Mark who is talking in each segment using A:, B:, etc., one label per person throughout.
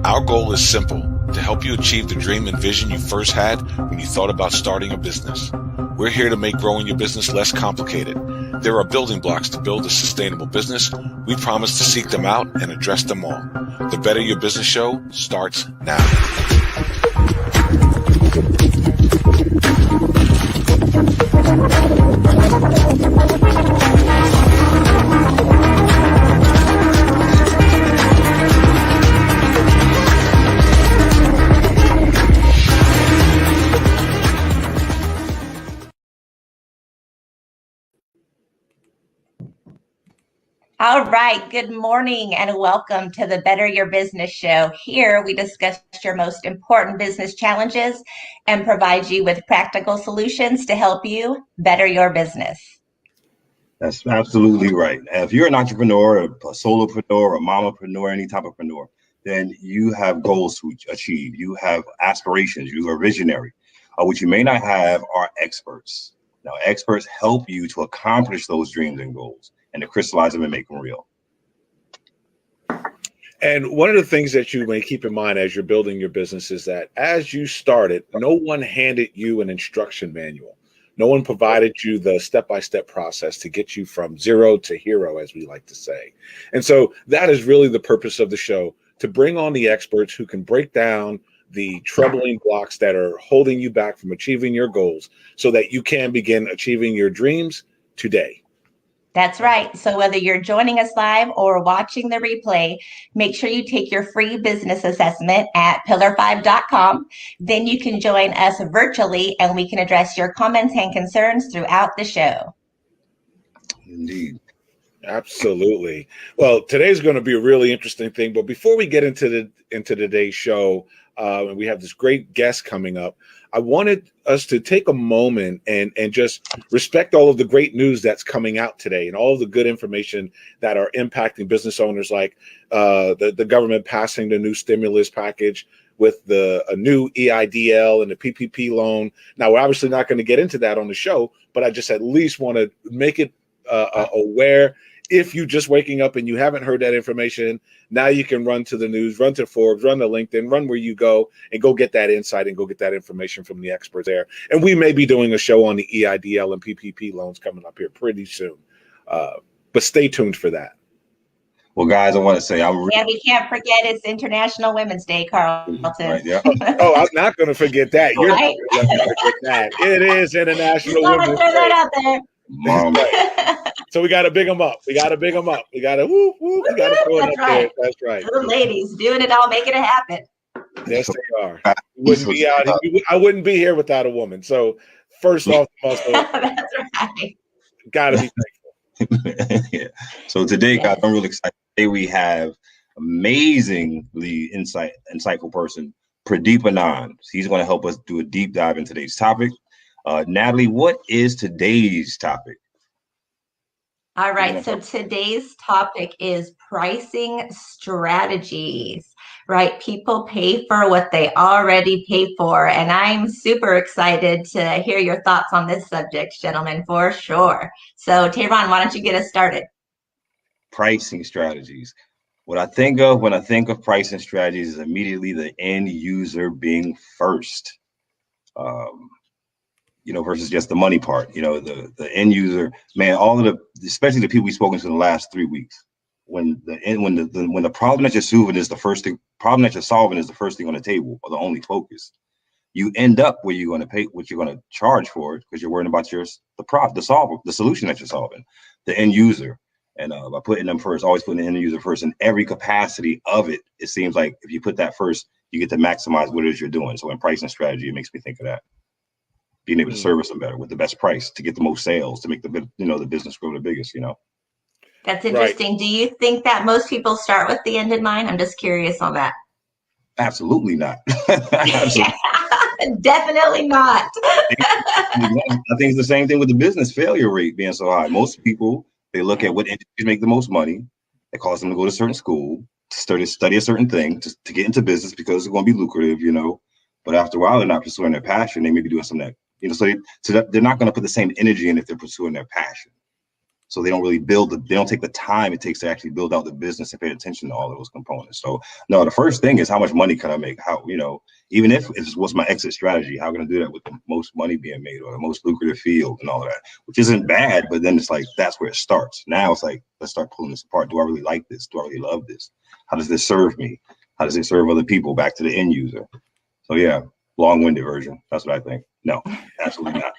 A: Our goal is simple: to help you achieve the dream and vision you first had when you thought about starting a business. We're here to make growing your business less complicated. There are building blocks to build a sustainable business. We promise to seek them out and address them all. The Better Your Business Show starts now.
B: All right, good morning and welcome to the Better Your Business Show. Here we discuss your most important business challenges and provide you with practical solutions to help you better your business.
C: That's absolutely right. If you're an entrepreneur, a solopreneur, a mamapreneur, any type of preneur, then you have goals to achieve. You have aspirations. You are visionary. What you may not have are experts. Now, experts help you to accomplish those dreams and goals and to crystallize them and make them real.
D: And one of the things that you may keep in mind as you're building your business is that as you started, no one handed you an instruction manual. No one provided you the step-by-step process to get you from zero to hero, as we like to say. And so that is really the purpose of the show, to bring on the experts who can break down the troubling blocks that are holding you back from achieving your goals so that you can begin achieving your dreams today.
B: That's right. So whether you're joining us live or watching the replay, make sure you take your free business assessment at pillar5.com. Then you can join us virtually and we can address your comments and concerns throughout the show.
C: Indeed.
D: Absolutely. Well, today's going to be a really interesting thing. But before we get into today's show, and we have this great guest coming up, I wanted us to take a moment and just respect all of the great news that's coming out today and all of the good information that are impacting business owners, like the government passing the new stimulus package with a new EIDL and the PPP loan. Now, we're obviously not going to get into that on the show, but I just at least want to make it aware. If you just waking up and you haven't heard that information, now you can run to the news, run to Forbes, run to LinkedIn, run where you go and go get that insight and go get that information from the experts there. And we may be doing a show on the EIDL and PPP loans coming up here pretty soon. But stay tuned for that.
C: Well, guys, I want to say
B: we can't forget it's International Women's Day, Carlton.
C: Right, yeah.
D: Oh, I'm not going to forget that. You're
B: Right?
D: not going to forget that. It is International
B: Just
D: Women's
B: throw that
D: Day.
B: out there.
D: So we got to big them up. We got to big them up. We got to whoop, whoop. We got to throw it up there. That's right.
B: The ladies doing it all, making it happen.
D: Yes, they are. I wouldn't be here without a woman. So first off, also,
B: That's right.
D: Got to be thankful.
C: Yeah. So today, guys, I'm really excited. Today we have amazingly insightful person, Pradeep Anand. He's going to help us do a deep dive in today's topic. Natalie, what is today's topic?
B: All right, so today's topic is pricing strategies, right? People pay for what they already pay for, and I'm super excited to hear your thoughts on this subject, gentlemen, for sure. So, Tayron, why don't you get us started?
C: Pricing strategies. What I think of when I think of pricing strategies is immediately the end user being first. Versus just the money part. The end user, man, especially the people we've spoken to in the last 3 weeks. When the problem that you're solving is the first thing on the table or the only focus, you end up where you're going to pay what you're going to charge for it because you're worrying about the solution that you're solving, the end user. And by putting them first, always putting the end user first in every capacity of it, it seems like if you put that first, you get to maximize what it is you're doing. So in pricing strategy, it makes me think of that. Being able to service them better with the best price to get the most sales, to make the business grow the biggest,
B: That's interesting. Right. Do you think that most people start with the end in mind? I'm just curious on that.
C: Absolutely not.
B: Absolutely. Definitely not.
C: I think it's the same thing with the business failure rate being so high. Most people, they look at what industries make the most money. It causes them to go to a certain school, to study a certain thing, to get into business because it's going to be lucrative, But after a while, they're not pursuing their passion. They may be doing something that, so they're not going to put the same energy in if they're pursuing their passion. So they don't really they don't take the time it takes to actually build out the business and pay attention to all of those components. So no, the first thing is how much money can I make? How, even if it's what's my exit strategy, how can I do that with the most money being made or the most lucrative field and all of that, which isn't bad, but then it's like, that's where it starts. Now it's like, let's start pulling this apart. Do I really like this? Do I really love this? How does this serve me? How does it serve other people back to the end user? So yeah, long-winded version. That's what I think. No, absolutely not.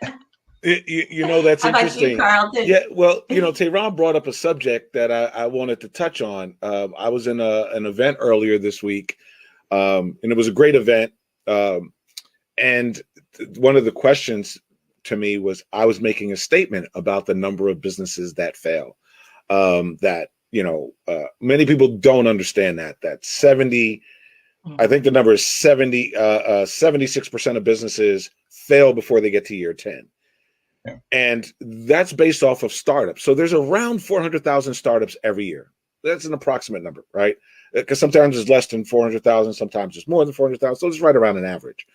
D: That's
B: How about
D: interesting.
B: you, Carlton?
D: Yeah, well, Tehran brought up a subject that I wanted to touch on. I was in an event earlier this week, and it was a great event. And one of the questions to me was, I was making a statement about the number of businesses that fail. Many people don't understand that 70, I think the number is 76% of businesses fail before they get to year 10. Yeah. And that's based off of startups. So there's around 400,000 startups every year. That's an approximate number, right? Because sometimes it's less than 400,000, sometimes it's more than 400,000. So it's right around an average.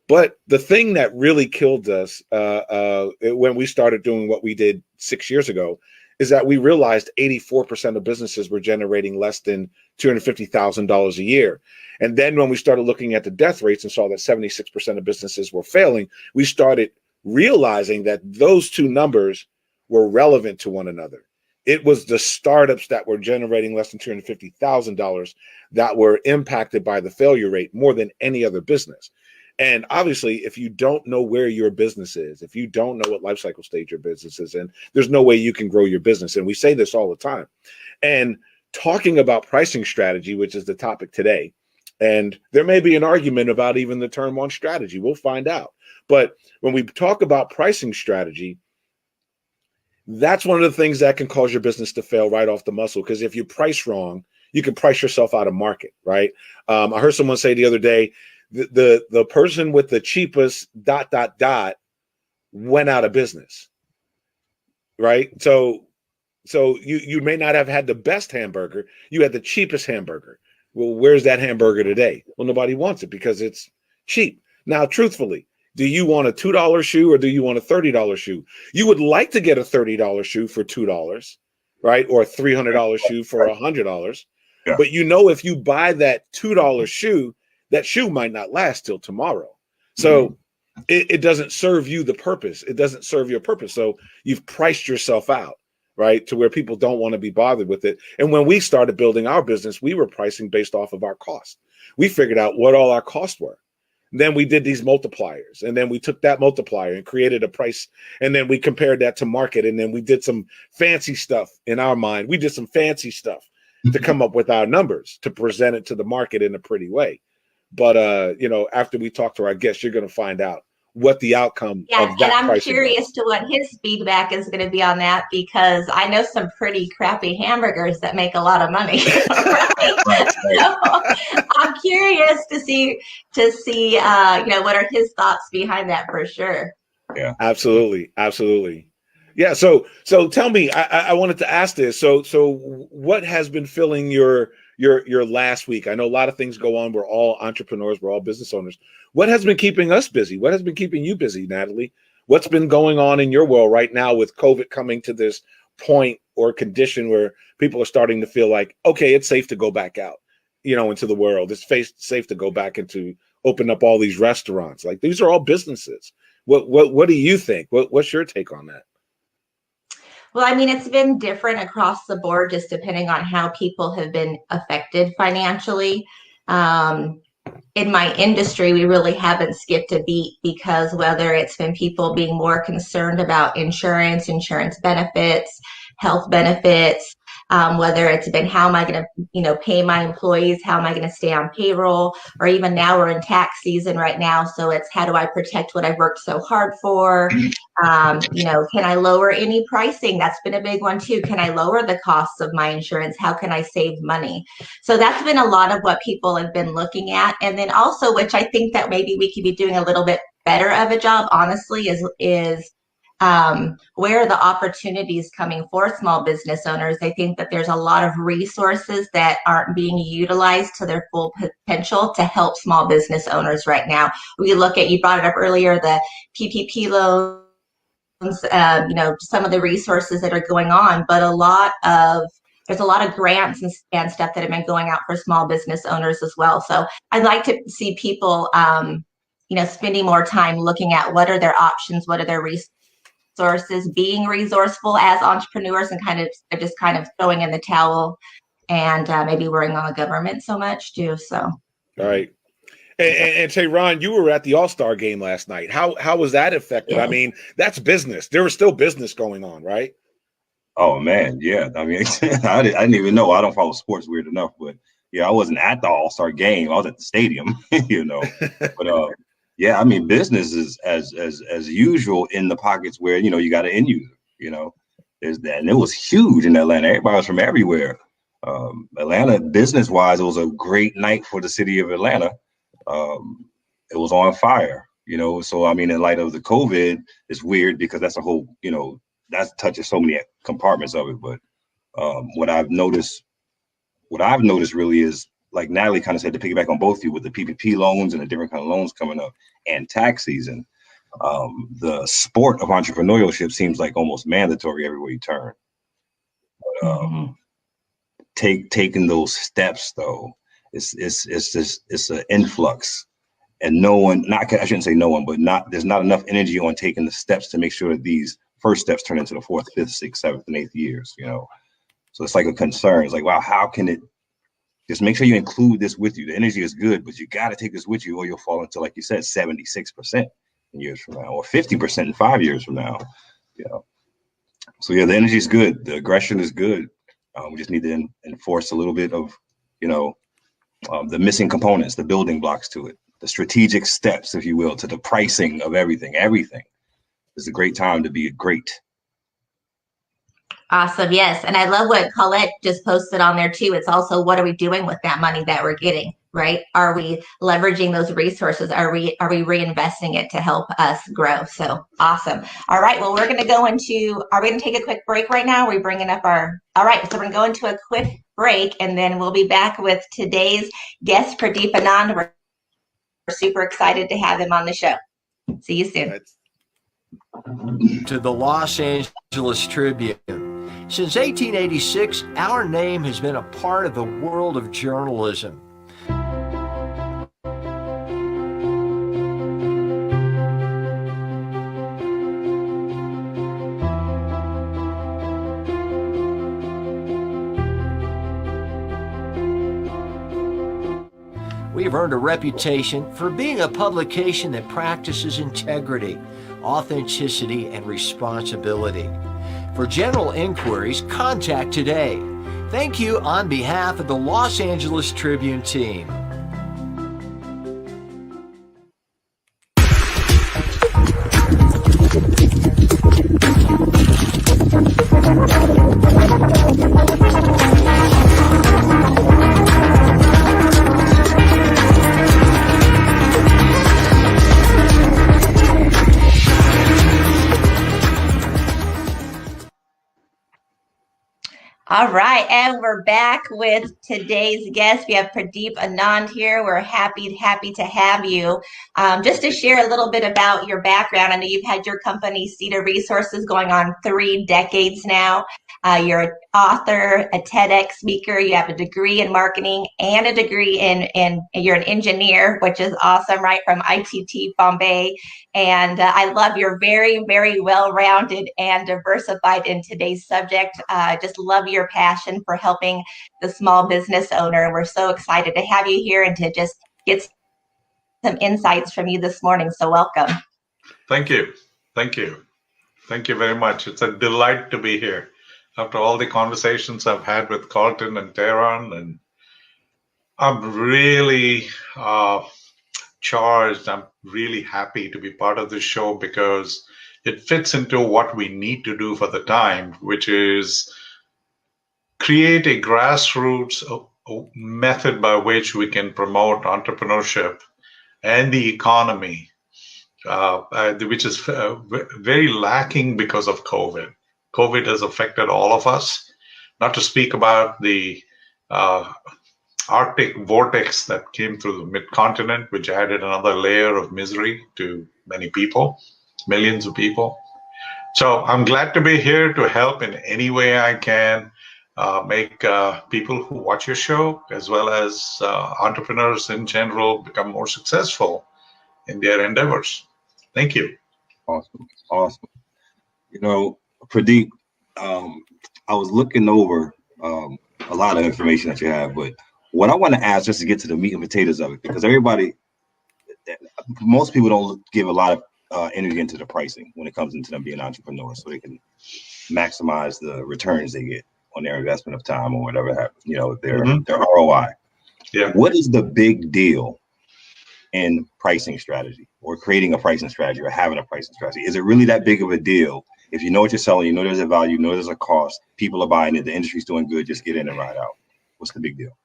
D: But the thing that really killed us when we started doing what we did 6 years ago is that we realized 84% of businesses were generating less than $250,000 a year. And then when we started looking at the death rates and saw that 76% of businesses were failing, we started realizing that those two numbers were relevant to one another. It was the startups that were generating less than $250,000 that were impacted by the failure rate more than any other business. And obviously, if you don't know where your business is, if you don't know what life cycle stage your business is in, there's no way you can grow your business. And we say this all the time. And talking about pricing strategy, which is the topic today, and there may be an argument about even the term on strategy. We'll find out. But when we talk about pricing strategy, that's one of the things that can cause your business to fail right off the muscle. Because if you price wrong, you can price yourself out of market, right? I heard someone say the other day, the person with the cheapest ... went out of business, right? So you may not have had the best hamburger, you had the cheapest hamburger. Well, where's that hamburger today? Well, nobody wants it because it's cheap. Now, truthfully, do you want a $2 shoe or do you want a $30 shoe? You would like to get a $30 shoe for $2, right? Or a $300 shoe for $100. Yeah. But if you buy that $2 shoe, that shoe might not last till tomorrow. So it doesn't serve you the purpose. It doesn't serve your purpose. So you've priced yourself out, right? To where people don't want to be bothered with it. And when we started building our business, we were pricing based off of our cost. We figured out what all our costs were. Then we did these multipliers, and then we took that multiplier and created a price, and then we compared that to market, and then we did some fancy stuff in our mind. We did some fancy stuff to come up with our numbers to present it to the market in a pretty way. But after we talk to our guests, you're going to find out what the outcome of that.
B: And I'm curious to what his feedback is going to be on that, because I know some pretty crappy hamburgers that make a lot of money. Right? So I'm curious to see what are his thoughts behind that, for sure.
D: Yeah, absolutely. Yeah. So tell me, I wanted to ask this. So what has been filling your last week? I know a lot of things go on. We're all entrepreneurs. We're all business owners. What has been keeping us busy? What has been keeping you busy, Natalie? What's been going on in your world right now with COVID coming to this point or condition where people are starting to feel like, okay, it's safe to go back out, into the world. It's safe to go back into open up all these restaurants. Like, these are all businesses. What do you think? What's your take on that?
B: Well, I mean, it's been different across the board, just depending on how people have been affected financially. In my industry, we really haven't skipped a beat, because whether it's been people being more concerned about insurance benefits, health benefits, whether it's been how am I going to, pay my employees, how am I going to stay on payroll, or even now we're in tax season right now. So it's how do I protect what I've worked so hard for? Can I lower any pricing? That's been a big one too. Can I lower the costs of my insurance? How can I save money? So that's been a lot of what people have been looking at. And then also, which I think that maybe we could be doing a little bit better of a job, honestly, is where are the opportunities coming for small business owners? I think that there's a lot of resources that aren't being utilized to their full potential to help small business owners right now. We look at, you brought it up earlier, the PPP loan, some of the resources that are going on, but there's a lot of grants and stuff that have been going out for small business owners as well. So I'd like to see people, spending more time looking at what are their options, what are their resources, being resourceful as entrepreneurs, and just kind of throwing in the towel and maybe worrying on the government so much too. So.
D: All right. And say, Ron, you were at the All-Star game last night. How was that affected?
B: Yes.
D: I mean, that's business. There was still business going on, right?
C: Oh man, yeah. I mean, I didn't even know. I don't follow sports weird enough, but yeah, I wasn't at the All-Star game. I was at the stadium, But yeah, I mean, business is as usual in the pockets where you got an end user. There's that, and it was huge in Atlanta. Everybody was from everywhere. Atlanta, business-wise, it was a great night for the city of Atlanta. It was on fire, so I mean, in light of the COVID, it's weird because that's a whole, that touches so many compartments of it. But what I've noticed really is, like Natalie kind of said, to piggyback on both of you with the PPP loans and the different kind of loans coming up and tax season, the sport of entrepreneurship seems like almost mandatory everywhere you turn. But, taking those steps though, it's an influx, and I shouldn't say no one, but there's not enough energy on taking the steps to make sure that these first steps turn into the 4th, 5th, 6th, 7th, and 8th years. So it's like a concern. It's like, wow, how can it? Just make sure you include this with you. The energy is good, but you got to take this with you, or you'll fall into, like you said, 76% in years from now, or 50% in 5 years from now. So yeah, the energy is good. The aggression is good. We just need to enforce a little bit of, the missing components, the building blocks to it, the strategic steps, if you will, to the pricing of everything. Everything is a great time to be great.
B: Awesome. Yes. And I love what Colette just posted on there too. It's also, what are we doing with that money that we're getting, right? Are we leveraging those resources? Are we reinvesting it to help us grow? So awesome. All right. Well, are we going to take a quick break right now? Are we bringing up all right. So we're going to go into a quick break, and then we'll be back with today's guest, Pradeep Anand. We're super excited to have him on the show. See you soon.
E: To the Los Angeles Tribune. Since 1886, our name has been a part of the world of journalism. We have earned a reputation for being a publication that practices integrity, authenticity, and responsibility. For general inquiries, contact today. Thank you on behalf of the Los Angeles Tribune team.
B: All right, and we're back with today's guest. We have Pradeep Anand here. We're happy to have you. Just to share a little bit about your background, I know you've had your company, Cedar Resources, going on 3 decades now. You're an author, a TEDx speaker. You have a degree in marketing and a degree in you're an engineer, which is awesome, right, from ITT Bombay. And I love you're very, very well-rounded and diversified in today's subject. Just love your passion for helping the small business owner. We're so excited to have you here and to just get some insights from you this morning. So welcome.
F: Thank you. Thank you. Thank you very much. It's a delight to be here. After all the conversations I've had with Carlton and Tehran, and I'm really charged. I'm really happy to be part of this show because it fits into what we need to do for the time, which is create a grassroots method by which we can promote entrepreneurship and the economy, which is very lacking because of COVID. COVID has affected all of us, not to speak about the Arctic vortex that came through the mid-continent, which added another layer of misery to many people, millions of people. So I'm glad to be here to help in any way I can, make people who watch your show, as well as entrepreneurs in general, become more successful in their endeavors. Thank you.
C: Awesome. Awesome. Pradeep, I was looking over a lot of information that you have, but what I want to ask, just to get to the meat and potatoes of it, because most people don't give a lot of energy into the pricing when it comes into them being entrepreneurs, so they can maximize the returns they get on their investment of time or whatever, their ROI.
F: Yeah.
C: What is the big deal in pricing strategy, or creating a pricing strategy, or having a pricing strategy? Is it really that big of a deal? If you know what you're selling, you know there's a value, you know there's a cost, people are buying it, the industry's doing good, just get in and ride out. What's the big deal?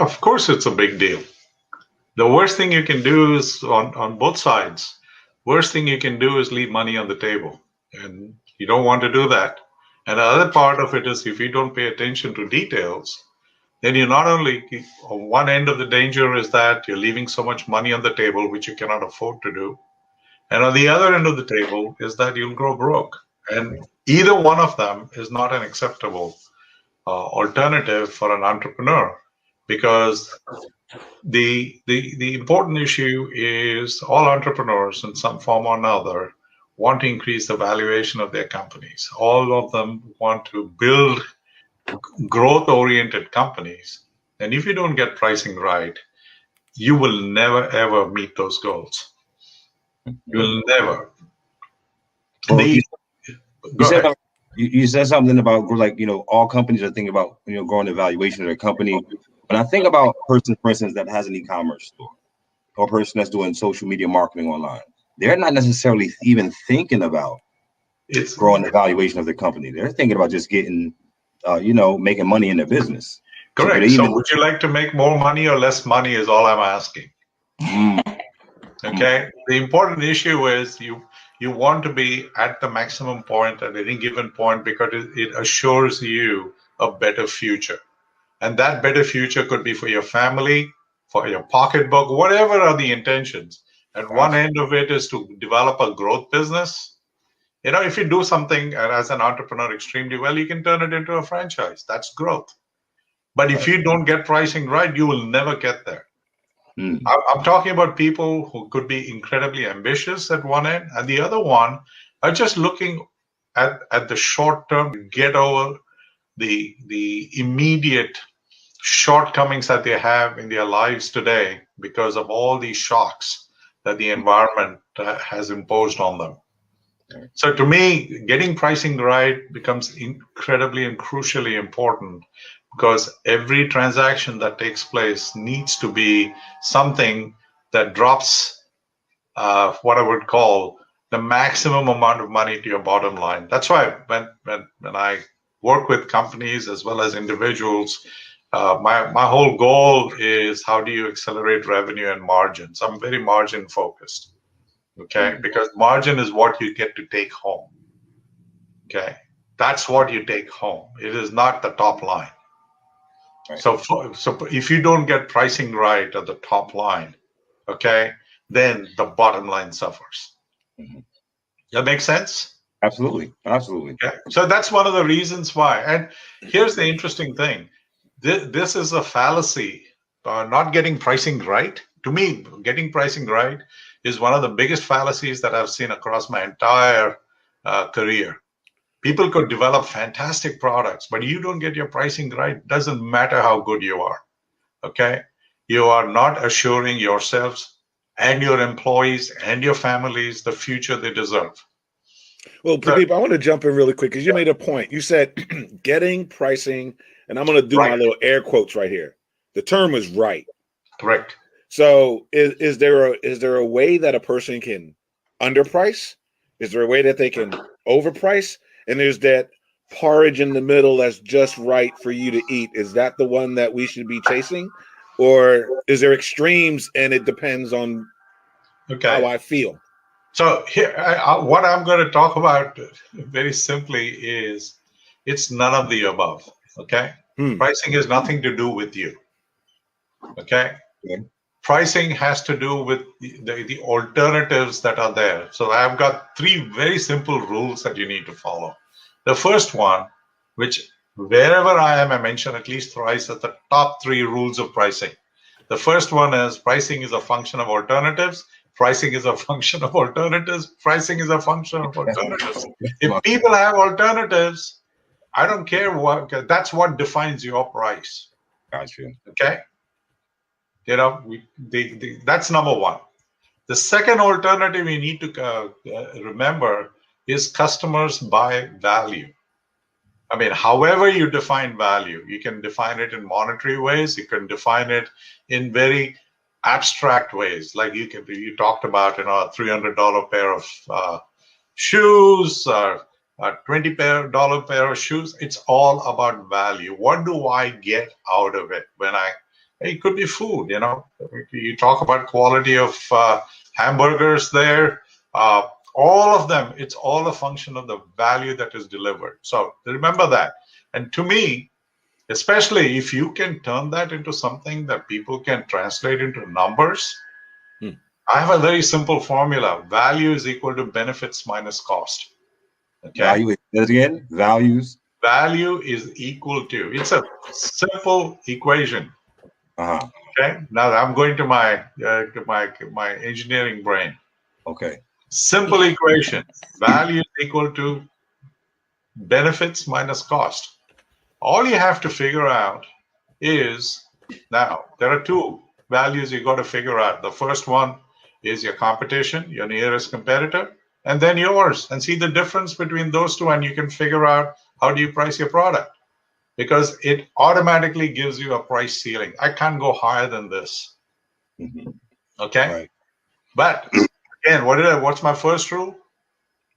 F: Of course, it's a big deal. The worst thing you can do is on both sides. Worst thing you can do is leave money on the table, and you don't want to do that. And the other part of it is, if you don't pay attention to details, then you not only, on one end of the danger is that you're leaving so much money on the table, which you cannot afford to do. And on the other end of the table is that you'll grow broke. And either one of them is not an acceptable alternative for an entrepreneur, because the important issue is all entrepreneurs in some form or another want to increase the valuation of their companies. All of them want to build growth-oriented companies. And if you don't get pricing right, you will never, ever meet those goals. You will never.
C: Well, you said something about, like, all companies are thinking about, growing the valuation of their company. When I think about a person, for instance, that has an e-commerce store, or a person that's doing social media marketing online, they're not necessarily even thinking about growing the valuation of their company. They're thinking about just getting, making money in their business.
F: Correct. So would you like to make more money or less money is all I'm asking. Okay. The important issue is you want to be at the maximum point at any given point, because it assures you a better future. And that better future could be for your family, for your pocketbook, whatever are the intentions. And one end of it is to develop a growth business. If you do something as an entrepreneur extremely well, you can turn it into a franchise. That's growth. But if you don't get pricing right, you will never get there. I'm talking about people who could be incredibly ambitious at one end, and the other one are just looking at the short term to get over the immediate shortcomings that they have in their lives today because of all these shocks that the environment has imposed on them. So to me, getting pricing right becomes incredibly and crucially important, because every transaction that takes place needs to be something that drops what I would call the maximum amount of money to your bottom line. That's why when I work with companies as well as individuals, my whole goal is, how do you accelerate revenue and margins? I'm very margin focused. Okay, because margin is what you get to take home. Okay, that's what you take home. It is not the top line. Right. So if you don't get pricing right at the top line, okay, then the bottom line suffers. That makes sense?
C: Absolutely. Absolutely.
F: Okay. So that's one of the reasons why. And here's the interesting thing. This is a fallacy. Not getting pricing right. To me, getting pricing right is one of the biggest fallacies that I've seen across my entire career. People could develop fantastic products, but you don't get your pricing right, doesn't matter how good you are. Okay? You are not assuring yourselves and your employees and your families the future they deserve.
D: Well, Pradeep, I want to jump in really quick, because you made a point. You said getting pricing, and I'm going to do my little air quotes right here. The term is right.
F: Correct.
D: So is there a way that a person can underprice? Is there a way that they can overprice? And there's that porridge in the middle that's just right for you to eat. Is that the one that we should be chasing? Or is there extremes and it depends on how I feel?
F: So here, what I'm going to talk about very simply is, it's none of the above. Okay? Pricing has nothing to do with you. Okay? pricing has to do with the alternatives that are there. So I've got 3 very simple rules that you need to follow. The first one, which wherever I am, I mention at least thrice as the top 3 rules of pricing. The first one is pricing is a function of alternatives. Pricing is a function of alternatives. Pricing is a function of alternatives. If people have alternatives, I don't care what, that's what defines your price.
C: Gotcha.
F: Okay? You know, that's number one. The second alternative we need to remember is customers buy value. I mean, however you define value, you can define it in monetary ways. You can define it in very abstract ways. Like you talked about, you know, a $300 pair of shoes, or a $20 pair of shoes. It's all about value. What do I get out of it when it could be food, you know. You talk about quality of hamburgers there. All of them, it's all a function of the value that is delivered. So remember that. And to me, especially if you can turn that into something that people can translate into numbers, I have a very simple formula. Value is equal to benefits minus cost. Okay.
C: Value is again, values.
F: Value is equal to, it's a simple equation. Okay. Now I'm going to my engineering brain.
C: Okay.
F: Simple equation. Value is equal to benefits minus cost. All you have to figure out is, now there are 2 values you got to figure out. The first one is your competition, your nearest competitor, and then yours, and see the difference between those 2, and you can figure out how do you price your product, because it automatically gives you a price ceiling. I can't go higher than this. Okay.
C: Right.
F: But again, what's my first rule?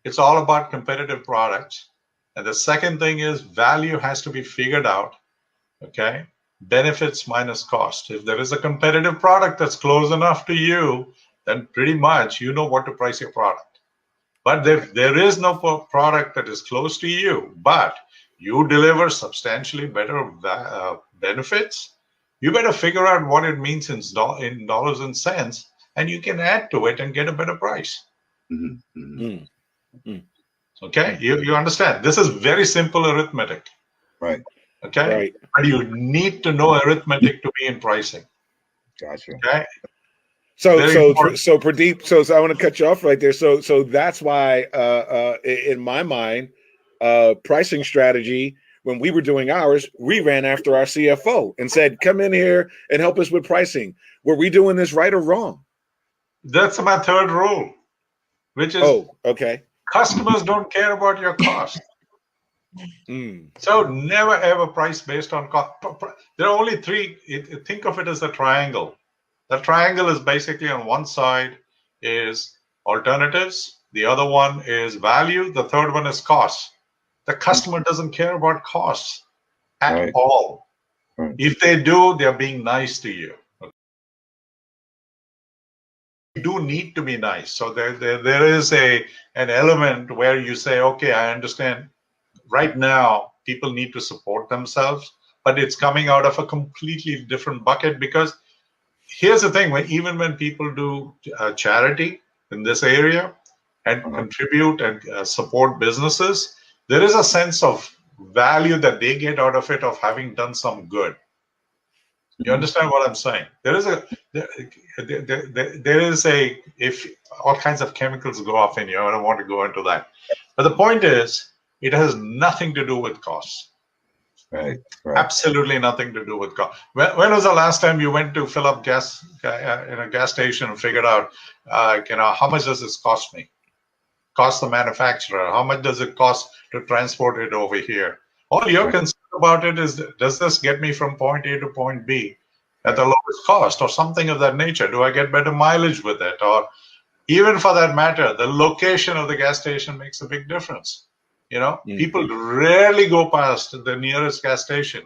F: It's all about competitive products. And the second thing is value has to be figured out. Okay. Benefits minus cost. If there is a competitive product that's close enough to you, then pretty much you know what to price your product. But there is no product that is close to you, but you deliver substantially better benefits, you better figure out what it means in dollars and cents, and you can add to it and get a better price. Okay, you understand? This is very simple arithmetic.
C: Right.
F: Okay,
D: Right.
F: but you need to know arithmetic to be in pricing.
C: Gotcha.
F: Okay.
D: So
F: Very
D: Pradeep, so I want to cut you off right there. So that's why, in my mind, pricing strategy, when we were doing ours, we ran after our CFO and said, "Come in here and help us with pricing. Were we doing this right or wrong?"
F: That's my third rule, which is
D: okay.
F: Customers don't care about your cost. So never ever price based on cost. There are only 3. Think of it as a triangle. The triangle is basically on one side is alternatives, the other one is value, the third one is cost. The customer doesn't care about costs at all.
C: Right.
F: If they do, they're being nice to you. You do need to be nice. So there is an element where you say, okay, I understand right now people need to support themselves, but it's coming out of a completely different bucket. Because here's the thing, even when people do charity in this area and contribute and support businesses, there is a sense of value that they get out of it, of having done some good. You understand what I'm saying? There is if all kinds of chemicals go off in you, I don't want to go into that. But the point is, it has nothing to do with costs.
C: Right.
F: Absolutely nothing to do with cost. When was the last time you went to fill up gas in a gas station and figured out, how much does this cost me? Cost the manufacturer? How much does it cost to transport it over here? All you're concerned about it is, does this get me from point A to point B at the lowest cost, or something of that nature? Do I get better mileage with it? Or even for that matter, the location of the gas station makes a big difference. People rarely go past the nearest gas station.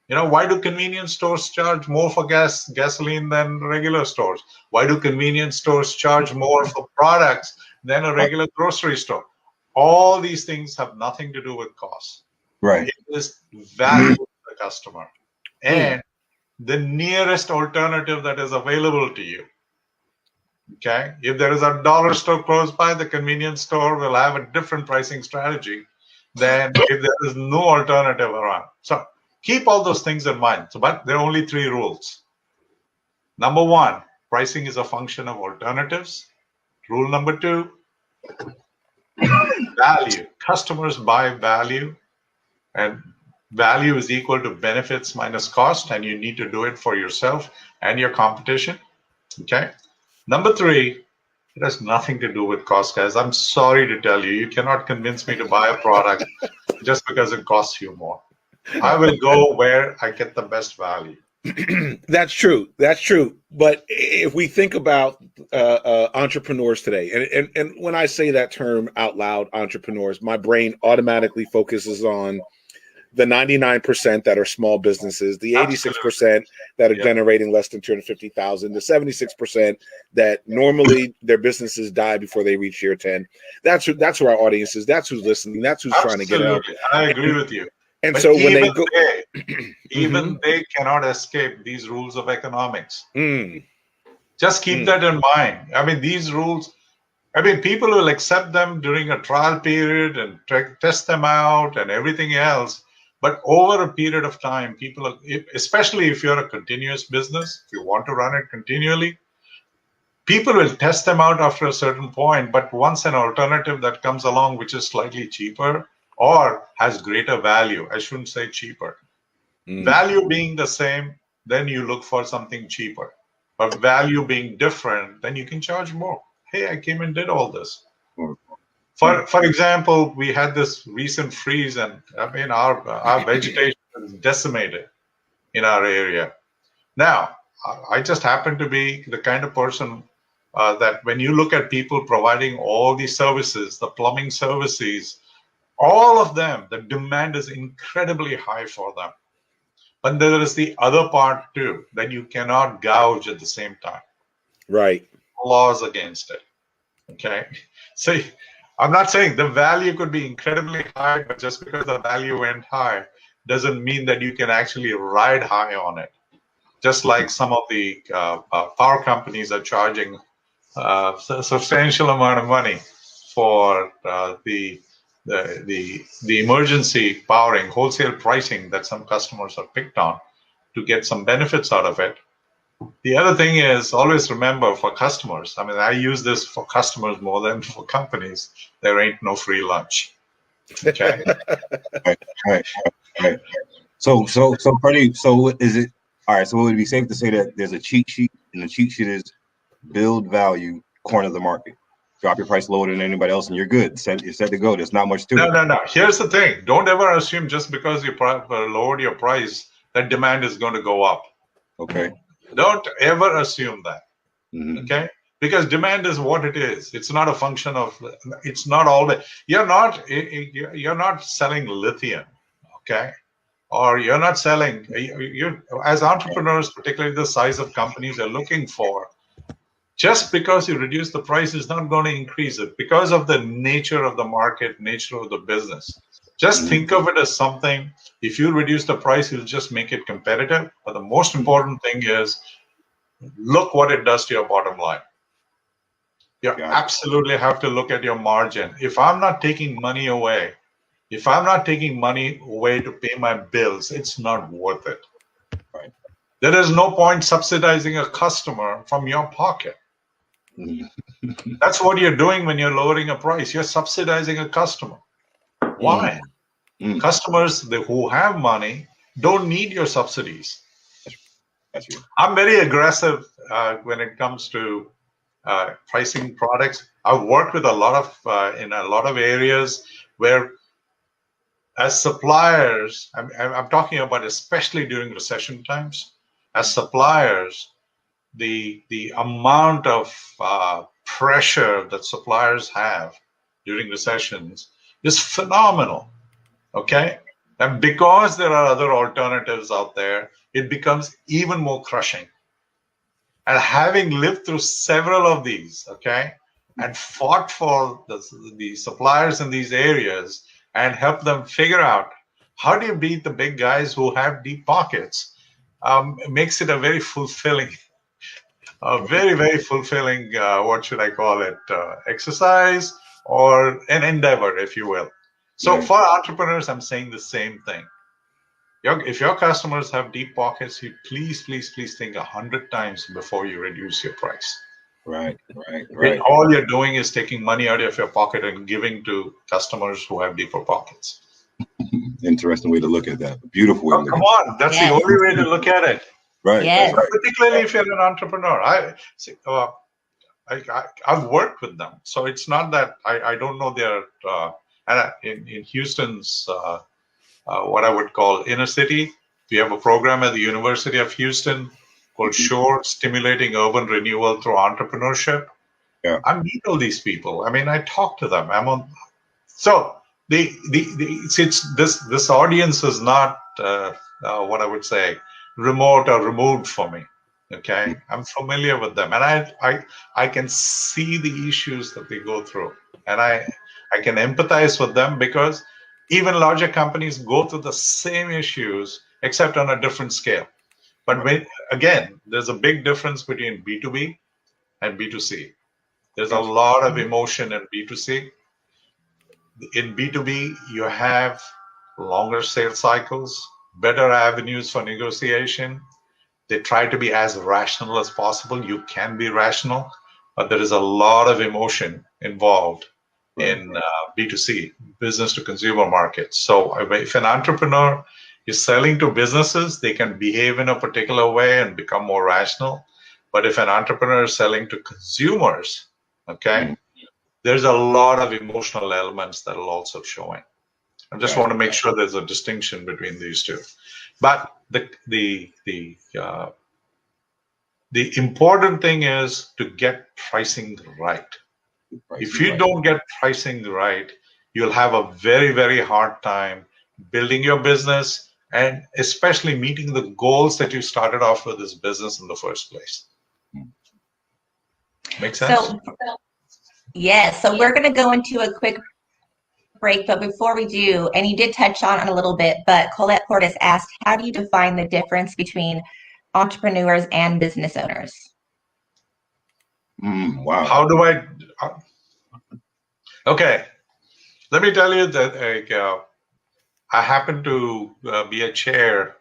F: Why do convenience stores charge more for gasoline than regular stores? Why do convenience stores charge more for products than a regular grocery store? All these things have nothing to do with cost.
C: Right.
F: It is value to the customer. And the nearest alternative that is available to you. Okay, if there is a dollar store close by, the convenience store will have a different pricing strategy than if there is no alternative around. So keep all those things in mind. So, but there are only 3 rules. Number 1, pricing is a function of alternatives. Rule number 2, value. Customers buy value, and value is equal to benefits minus cost, and you need to do it for yourself and your competition. Okay. Number 3, it has nothing to do with cost, guys. I'm sorry to tell you, you cannot convince me to buy a product just because it costs you more. I will go where I get the best value.
D: That's true. That's true. But if we think about entrepreneurs today, and when I say that term out loud, entrepreneurs, my brain automatically focuses on the 99% that are small businesses, the 86% that are generating less than 250,000, the 76% that normally their businesses die before they reach year 10. That's who our audience is. That's who's listening. That's who's trying to get out.
F: I agree with you.
D: And
F: but
D: so when they go,
F: even they cannot escape these rules of economics. Just keep
D: Mm.
F: that in mind. I mean, these rules, I mean, people will accept them during a trial period and test them out and everything else. But over a period of time, people, especially if you're a continuous business, if you want to run it continually, people will test them out after a certain point. But once an alternative that comes along, which is slightly cheaper or has greater value, I shouldn't say cheaper, value being the same, then you look for something cheaper. But value being different, then you can charge more. Hey, I came and did all this. For example, we had this recent freeze, and I mean our vegetation is decimated in our area. Now, I just happen to be the kind of person that when you look at people providing all these services, the plumbing services, all of them, the demand is incredibly high for them. But there is the other part too, that you cannot gouge at the same time.
D: right.
F: Laws against it. Okay. So I'm not saying the value could be incredibly high, but just because the value went high doesn't mean that you can actually ride high on it. Just like some of the power companies are charging a substantial amount of money for the emergency powering, wholesale pricing that some customers are picked on to get some benefits out of it. The other thing is always remember for customers, I mean, I use this for customers more than for companies, there ain't no free lunch. Okay.
C: Right. So Pradeep, so is it all right? So would it be safe to say that there's a cheat sheet, and the cheat sheet is build value, corner the market, drop your price lower than anybody else, and you're good. You're set to go. There's not much to it.
F: No. Here's the thing: don't ever assume just because you lowered your price that demand is going to go up.
C: Okay.
F: Don't ever assume that.
C: Mm-hmm.
F: Okay. Because demand is what it is. It's not a function of. It's not always. You're not selling lithium. Okay. Or you're not selling, you as entrepreneurs, particularly the size of companies are looking for, just because you reduce the price is not going to increase it because of the nature of the market, nature of the business. Just think of it as something, if you reduce the price, you'll just make it competitive. But the most important thing is, look what it does to your bottom line. You absolutely have to look at your margin. If I'm not taking money away, if I'm not taking money away to pay my bills, it's not worth it.
C: Right.
F: There is no point subsidizing a customer from your pocket. That's what you're doing when you're lowering a price. You're subsidizing a customer. Why? Customers who have money don't need your subsidies.
C: That's true.
F: I'm very aggressive when it comes to pricing products. I've worked with a lot of in a lot of areas where, as suppliers, I'm talking about especially during recession times, as suppliers, the amount of pressure that suppliers have during recessions is phenomenal. Okay? And because there are other alternatives out there, it becomes even more crushing. And having lived through several of these, okay, and fought for the suppliers in these areas, and help them figure out how do you beat the big guys who have deep pockets. makes it a very fulfilling, very fulfilling, what should I call it, exercise or an endeavor, if you will. So for entrepreneurs, I'm saying the same thing. If your customers have deep pockets, you please think 100 times before you reduce your price.
C: Right.
F: All you're doing is taking money out of your pocket and giving to customers who have deeper pockets.
C: Interesting way to look at that. Beautiful way to look
F: come
C: at
F: on, that's the only way to look at it.
C: Right.
B: Yes.
C: Right.
F: Particularly if you're an entrepreneur. I've worked with them, so it's not that I don't know their. In Houston's what I would call inner city, we have a program at the University of Houston called SHORE, Stimulating Urban Renewal Through Entrepreneurship.
C: Yeah.
F: I meet all these people. I mean, I talk to them. So this audience is not what I would say remote or removed for me. Okay, I'm familiar with them, and I can see the issues that they go through, and I can empathize with them because even larger companies go through the same issues except on a different scale. But again, there's a big difference between B2B and B2C. There's a lot of emotion in B2C. In B2B, you have longer sales cycles, better avenues for negotiation. They try to be as rational as possible. You can be rational, but there is a lot of emotion involved in B2C, business to consumer markets. So if an entrepreneur is selling to businesses, they can behave in a particular way and become more rational. But if an entrepreneur is selling to consumers, okay, there's a lot of emotional elements that will also showing. I just want to make sure there's a distinction between these two. But the important thing is to get pricing right. If you don't get pricing right, you'll have a very hard time building your business and especially meeting the goals that you started off with this business in the first place. Make sense?
B: So, yes. So we're going to go into a quick break, but before we do, and you did touch on it a little bit, but Colette Portis asked, how do you define the difference between entrepreneurs and business owners?
C: Wow.
F: How do I? Okay, let me tell you that I happen to be a chair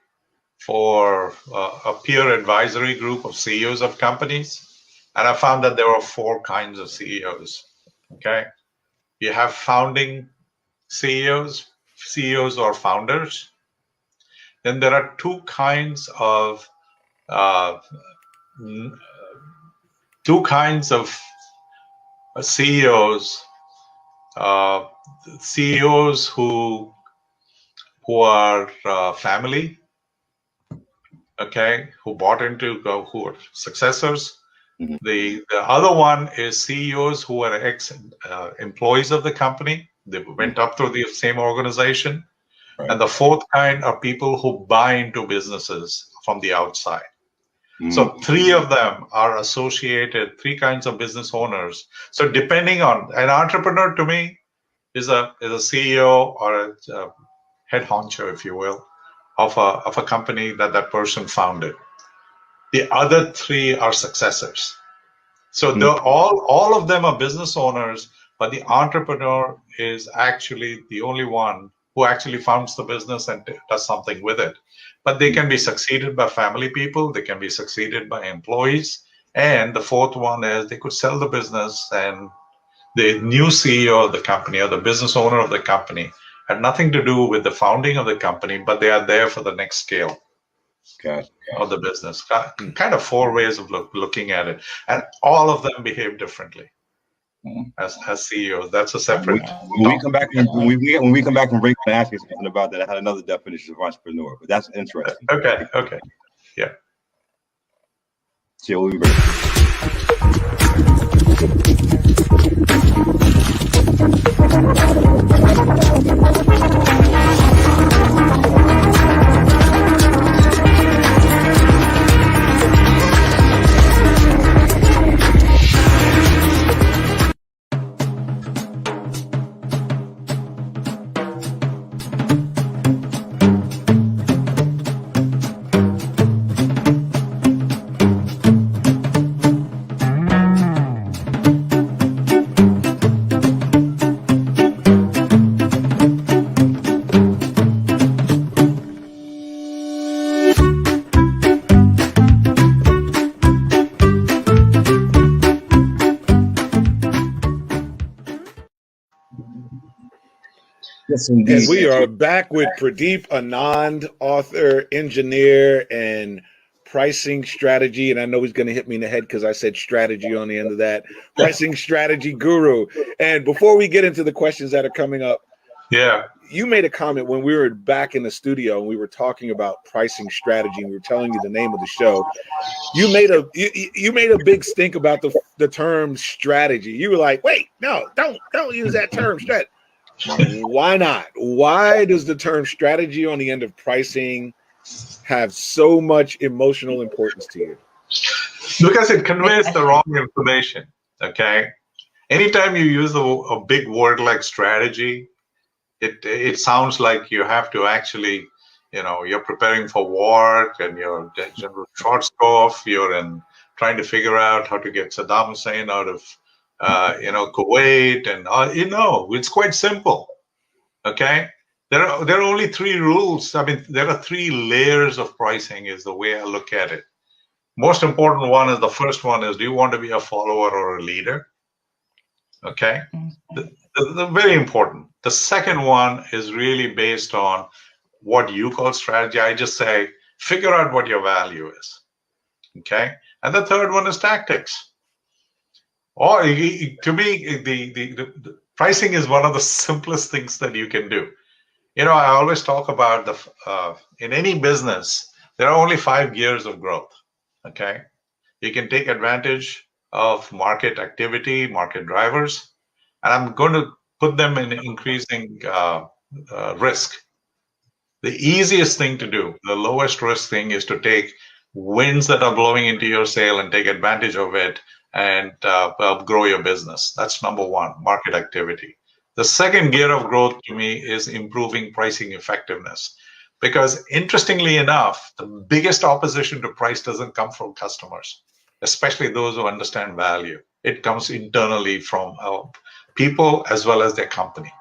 F: for a peer advisory group of CEOs of companies, and I found that there are 4 kinds of CEOs. Okay, you have founding CEOs or founders. Then there are 2 kinds of CEOs. CEOs who are family, okay, who bought into, who are successors. The other one is CEOs who are ex-employees of the company. They went up through the same organization. And the 4th kind are people who buy into businesses from the outside. So 3 of them are associated, 3 kinds of business owners. So depending on an entrepreneur, to me, is a CEO or a head honcho, if you will, of a company that person founded. The other 3 are successors. So all of them are business owners, but the entrepreneur is actually the only one who actually founds the business and does something with it. But they can be succeeded by family people, they can be succeeded by employees, and the 4th one is they could sell the business, and the new CEO of the company or the business owner of the company had nothing to do with the founding of the company, but they are there for the next scale of the business. Kind of 4 ways of looking at it, and all of them behave differently. As CEOs, that's a separate.
C: When we come back from break, and ask you something about that, I had another definition of entrepreneur, but that's interesting.
F: Okay, yeah.
C: So we'll be right Yes,
D: And
C: indeed.
D: we are back with Pradeep Anand, author, engineer, and pricing strategy. And I know he's going to hit me in the head because I said strategy on the end of that. Pricing strategy guru. And before we get into the questions that are coming up,
F: Yeah.
D: you made a comment when we were back in the studio and we were talking about pricing strategy and we were telling you the name of the show. You made a big stink about the term strategy. You were like, wait, no, don't use that term strategy. Why not? Why does the term strategy on the end of pricing have so much emotional importance to you?
F: Because it conveys the wrong information. Okay. Anytime you use a big word like strategy, it sounds like you have to actually, you're preparing for war and you're General Schwarzkopf, trying to figure out how to get Saddam Hussein out of, Kuwait, and it's quite simple. Okay, there are only three rules. I mean, there are three layers of pricing, is the way I look at it. Most important one is the first one is: do you want to be a follower or a leader? Okay, the very important. The second one is really based on what you call strategy. I just say, figure out what your value is. Okay. And the third one is tactics. Or to me, the pricing is one of the simplest things that you can do. I always talk about in any business, there are only 5 gears of growth. Okay. You can take advantage of market activity, market drivers, and I'm going to put them in increasing risk. The easiest thing to do, the lowest risk thing, is to take winds that are blowing into your sail and take advantage of it and grow your business. That's number one, market activity. The second gear of growth to me is improving pricing effectiveness. Because interestingly enough, the biggest opposition to price doesn't come from customers, especially those who understand value. It comes internally from people as well as their company.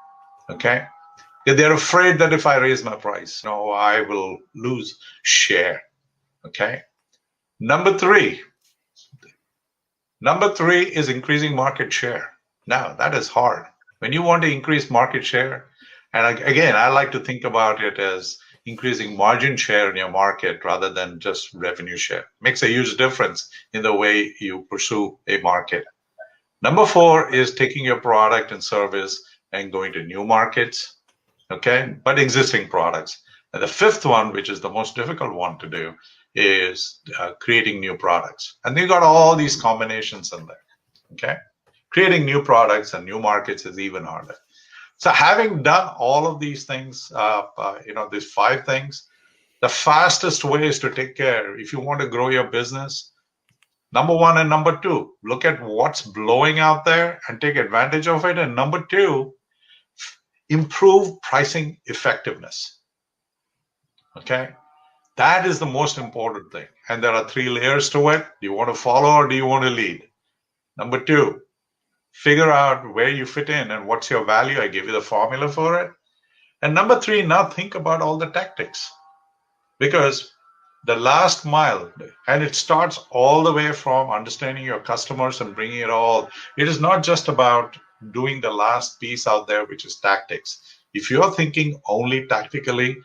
F: Okay. They're afraid that if I raise my price, I will lose share. Okay. Number three is increasing market share. Now, that is hard. When you want to increase market share, and again, I like to think about it as increasing margin share in your market rather than just revenue share. Makes a huge difference in the way you pursue a market. Number four is taking your product and service and going to new markets. Okay, but existing products. And the fifth one, which is the most difficult one to do, is creating new products. And you got all these combinations in there. Okay, creating new products and new markets is even harder. So having done all of these things, these 5 things, the fastest way is to take care. If you want to grow your business, number 1 and number 2, look at what's blowing out there and take advantage of it. And number 2, improve pricing effectiveness. Okay, that is the most important thing. And there are 3 layers to it. Do you want to follow or do you want to lead? Number 2, figure out where you fit in and what's your value. I give you the formula for it. And number 3, now think about all the tactics, because the last mile, and it starts all the way from understanding your customers and bringing it all. It is not just about doing the last piece out there, which is tactics. If you're thinking only tactically,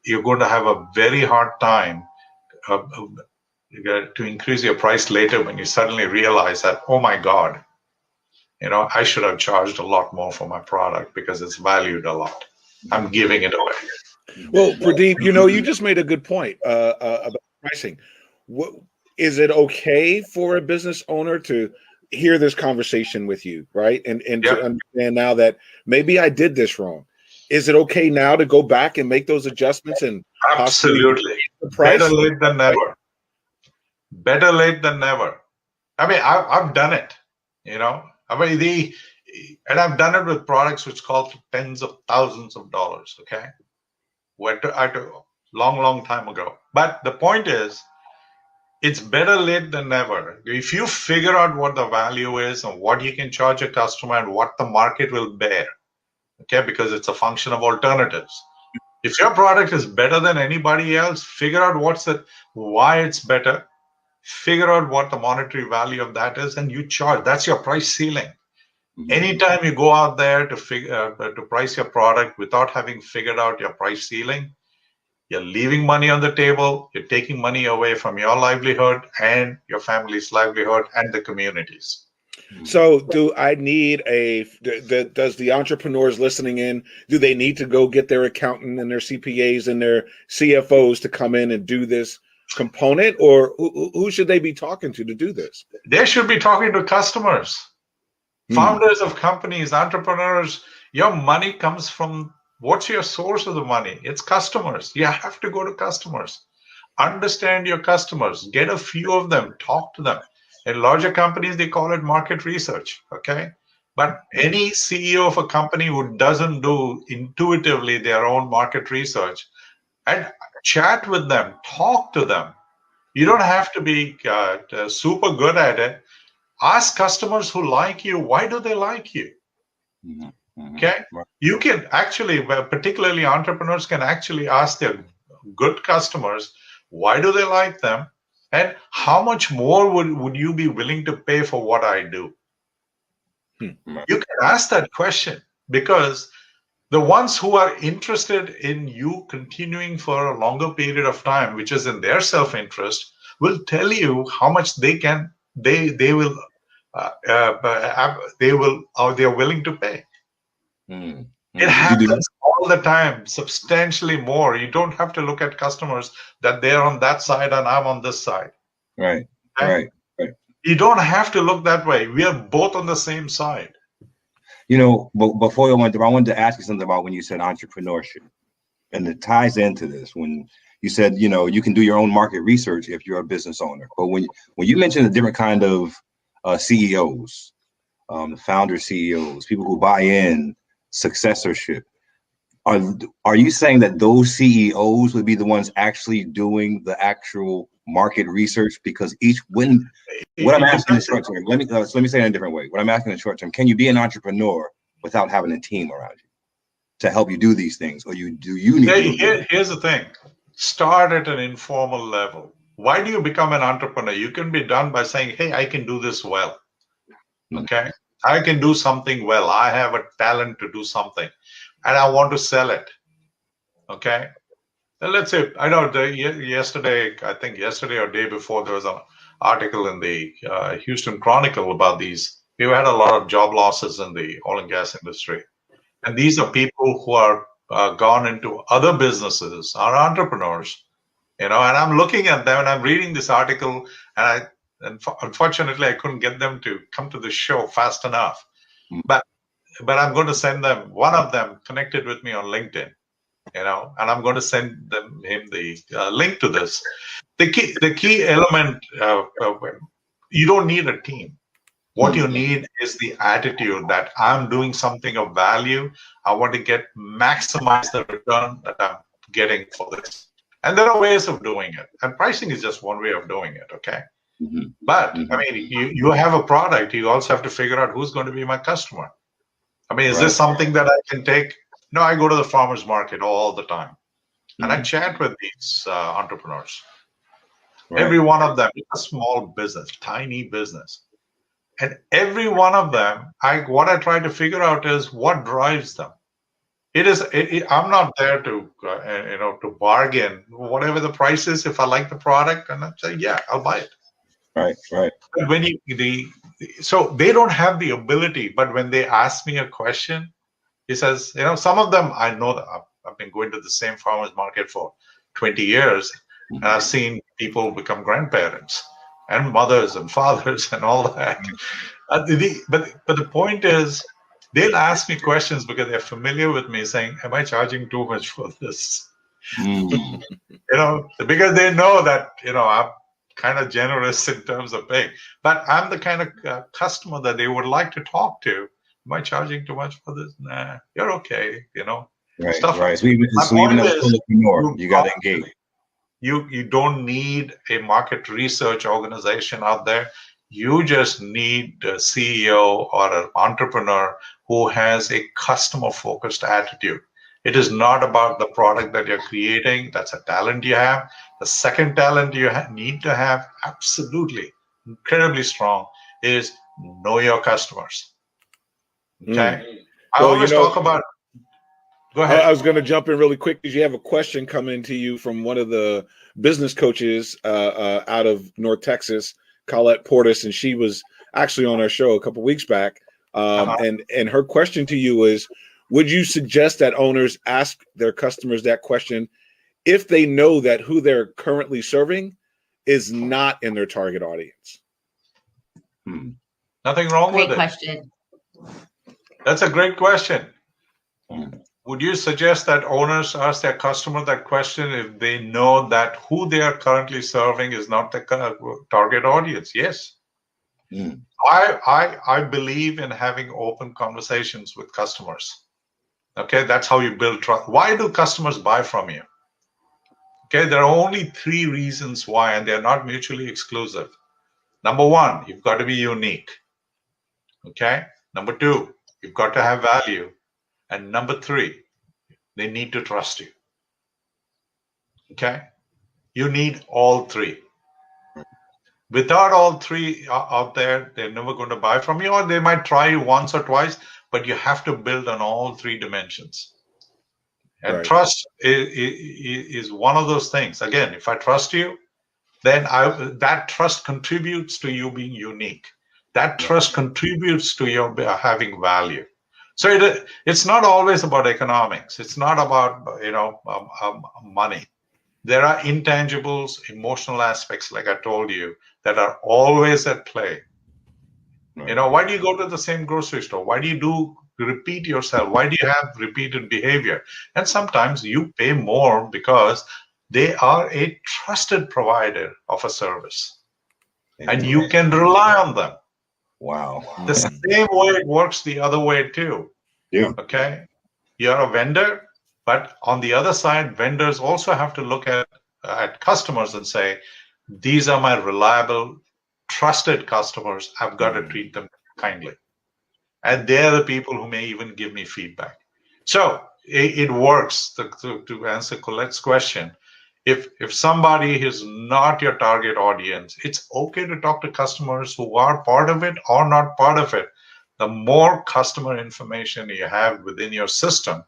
F: you're going to have a very hard time to increase your price later when you suddenly realize that, oh my God, I should have charged a lot more for my product because it's valued a lot. I'm giving it away.
D: Well, Pradeep, you just made a good point about pricing. Is it okay for a business owner to hear this conversation with you, right? And
F: Yep.
D: to understand now that maybe I did this wrong. Is it okay now to go back and make those adjustments and
F: Absolutely.
D: the price?
F: Better late than never. Better late than never. I mean, I've done it, and I've done it with products which cost tens of thousands of dollars. Okay. Long time ago. But the point is, it's better late than never. If you figure out what the value is and what you can charge a customer and what the market will bear, okay, because it's a function of alternatives. If your product is better than anybody else, figure out why it's better, figure out what the monetary value of that is, and you charge. That's your price ceiling. Anytime you go out there to to price your product without having figured out your price ceiling, you're leaving money on the table. You're taking money away from your livelihood and your family's livelihood and the communities.
D: So do I need does the entrepreneurs listening in, do they need to go get their accountant and their CPAs and their CFOs to come in and do this component, or who should they be talking to do this?
F: They should be talking to customers, founders of companies, entrepreneurs. Your money comes from, what's your source of the money? It's customers. You have to go to customers. Understand your customers. Get a few of them. Talk to them. In larger companies, they call it market research, okay? But any CEO of a company who doesn't do intuitively their own market research, and chat with them, talk to them. You don't have to be super good at it. Ask customers who like you, why do they like you? Okay? You can actually, particularly entrepreneurs can actually ask their good customers, why do they like them? And how much more would you be willing to pay for what I do? You can ask that question, because the ones who are interested in you continuing for a longer period of time, which is in their self-interest, will tell you how much they're willing to pay. It happens all the time, substantially more. You don't have to look at customers that they're on that side and I'm on this side.
C: Right.
F: You don't have to look that way. We are both on the same side.
C: You know, before I wanted to ask you something about when you said entrepreneurship, and it ties into this. When you said, you know, you can do your own market research if you're a business owner, but when you mentioned a different kind of CEOs, the founder CEOs, people who buy in, successorship, are you saying that those CEOs would be the ones actually doing the actual market research? Because what I'm asking in the short term, let me say it in a different way. What I'm asking in the short term, can you be an entrepreneur without having a team around you to help you do these things, or you need
F: here's the thing. Start at an informal level. Why do you become an entrepreneur? You can be done by saying, hey, I can do this well. Okay, I can do something well. I have a talent to do something and I want to sell it. Okay, and let's say, I know yesterday or day before, there was an article in the Houston Chronicle about these. We've had a lot of job losses in the oil and gas industry, and these are people who are gone into other businesses, are entrepreneurs, you know. And I'm looking at them and I'm reading this article, and unfortunately I couldn't get them to come to the show fast enough, but I'm going to send them. One of them connected with me on LinkedIn, you know, and I'm going to send him the link to this. The key element, you don't need a team. What you need is the attitude that I'm doing something of value. I want to maximize the return that I'm getting for this. And there are ways of doing it. And pricing is just one way of doing it, okay? But, I mean, you have a product. You also have to figure out who's going to be my customer. I mean, is this something that I can take? No, I go to the farmer's market all the time. And I chat with these entrepreneurs. Every one of them is a small business, tiny business. And every one of them, what I try to figure out is what drives them. I'm not there to to bargain. Whatever the price is, if I like the product, and I say, yeah, I'll buy it.
C: Right.
F: But when so they don't have the ability. But when they ask me a question, he says, you know, some of them I know that I've been going to the same farmers market for 20 years, and I've seen people become grandparents and mothers and fathers and all that. But the point is, they'll ask me questions because they're familiar with me, saying, am I charging too much for this? You know, because they know that, you know, I'm kind of generous in terms of paying. But I'm the kind of customer that they would like to talk to. Am I charging too much for this? Nah, you're okay, you know.
C: Right.
F: So
C: even as a solopreneur, you got to engage.
F: You don't need a market research organization out there. You just need a CEO or an entrepreneur who has a customer-focused attitude. It is not about the product that you're creating. That's a talent you have. The second talent you need to have, absolutely, incredibly strong, is know your customers. Okay. I
D: Well,
F: always talk about. Go
D: I
F: ahead.
D: was going to jump in really quick because you have a question coming to you from one of the business coaches out of North Texas, Colette Portis, and she was actually on our show a couple weeks back. And her question to you is, would you suggest that owners ask their customers that question if they know that who they're currently serving is not in their target audience?
F: Nothing wrong
B: Great
F: with it.
B: question.
F: That's a great question. Would you suggest that owners ask their customer that question if they know that who they are currently serving is not the target audience? Yes. I believe in having open conversations with customers. Okay, that's how you build trust. Why do customers buy from you? Okay, there are only 3 reasons why, and they're not mutually exclusive. Number 1, you've got to be unique. Okay. Number 2, you've got to have value. And number 3, they need to trust you. Okay. You need all 3. Without all 3 out there, they're never going to buy from you, or they might try you once or twice, but you have to build on all 3 dimensions. And
D: Right.
F: trust is one of those things. Again, if I trust you, then that trust contributes to you being unique. That trust contributes to your having value. So it's not always about economics. It's not about money. There are intangibles, emotional aspects, like I told you, that are always at play. Why do you go to the same grocery store? Why do you repeat yourself? Why do you have repeated behavior? And sometimes you pay more because they are a trusted provider of a service. And you can rely on them.
C: Wow.
F: The same way it works the other way too.
C: Yeah.
F: Okay. You're a vendor, but on the other side, vendors also have to look at customers and say, these are my reliable, trusted customers. I've got to treat them kindly. And they're the people who may even give me feedback. So it works. To answer Colette's question, if somebody is not your target audience, it's okay to talk to customers who are part of it or not part of it. The more customer information you have within your system,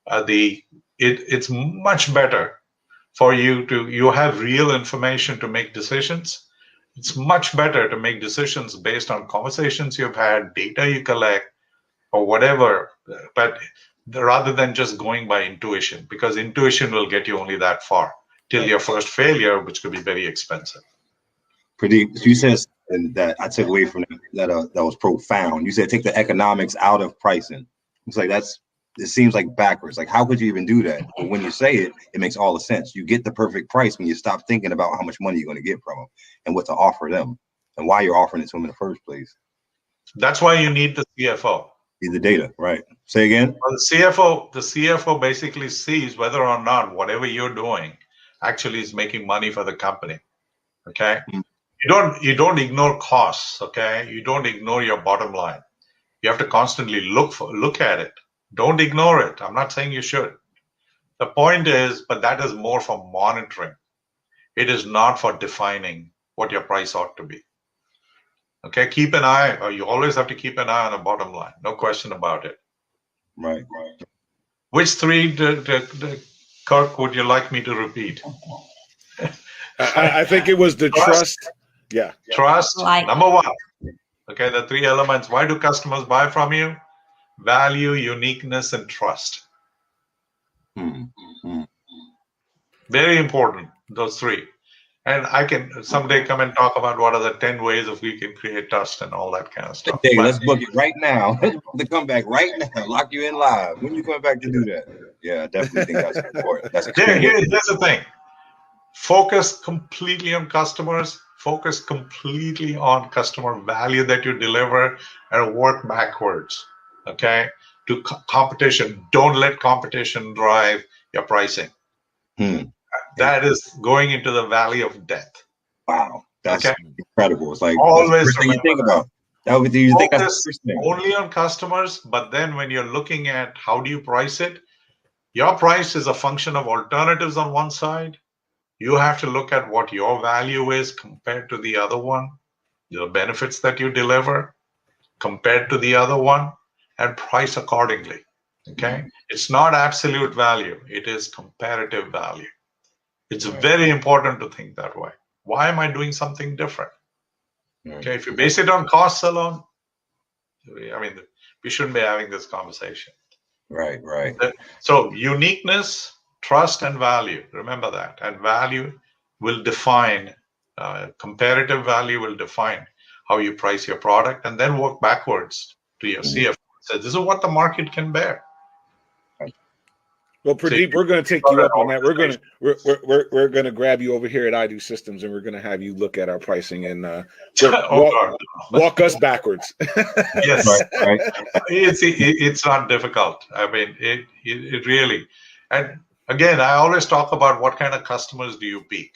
F: it's much better for you have real information to make decisions. It's much better to make decisions based on conversations you've had, data you collect, or whatever, but rather than just going by intuition, because intuition will get you only that far till your first failure, which could be very expensive.
C: Pradeep, you said something that I took away from that was profound. You said take the economics out of pricing. It's like it seems like backwards. Like, how could you even do that? But when you say it, it makes all the sense. You get the perfect price when you stop thinking about how much money you're going to get from them and what to offer them and why you're offering it to them in the first place.
F: That's why you need the CFO.
C: Need the data, right? Say again.
F: Well, the CFO basically sees whether or not whatever you're doing actually is making money for the company. Okay. You don't ignore costs. Okay. You don't ignore your bottom line. You have to constantly look at it. Don't ignore it. I'm not saying you should. The point is, but that is more for monitoring. It is not for defining what your price ought to be. Okay, keep an eye, or you always have to keep an eye on the bottom line. No question about it.
C: Right.
F: Which 3, Kirk, would you like me to repeat?
D: I think it was the trust. Yeah.
F: Trust, number 1. Okay, the 3 elements. Why do customers buy from you? Value, uniqueness, and trust. Very important, those 3. And I can someday come and talk about what are the 10 ways if we can create trust and all that kind of stuff.
C: Hey, let's book it right now. To come back right now, lock you in live. When you coming back to do that? Yeah, I definitely think that's important. That's
F: here's the thing. Focus completely on customers. Focus completely on customer value that you deliver, and work backwards. Okay, to competition. Don't let competition drive your pricing. That is going into the valley of death.
C: Wow, that's incredible. It's like
F: always
C: the you think about. That would you think that's the first thing.
F: Only on customers, but then when you're looking at how do you price it, your price is a function of alternatives on one side. You have to look at what your value is compared to the other one, the benefits that you deliver compared to the other one. and price accordingly. Okay, it's not absolute value, it is comparative value. It's very important to think that way. Why am I doing something different? Okay, if you base it on costs alone, I mean, we shouldn't be having this conversation.
C: Right.
F: So uniqueness, trust, and value. Remember that. And value will define, comparative value will define how you price your product, and then work backwards to your CFO. So this is what the market can bear.
D: Well, Pradeep, we're going to take you up on that. We're going to grab you over here at I Do Systems, and we're going to have you look at our pricing and walk us backwards.
F: Yes, right. It's not difficult. I mean, it really. And again, I always talk about what kind of customers do you pick?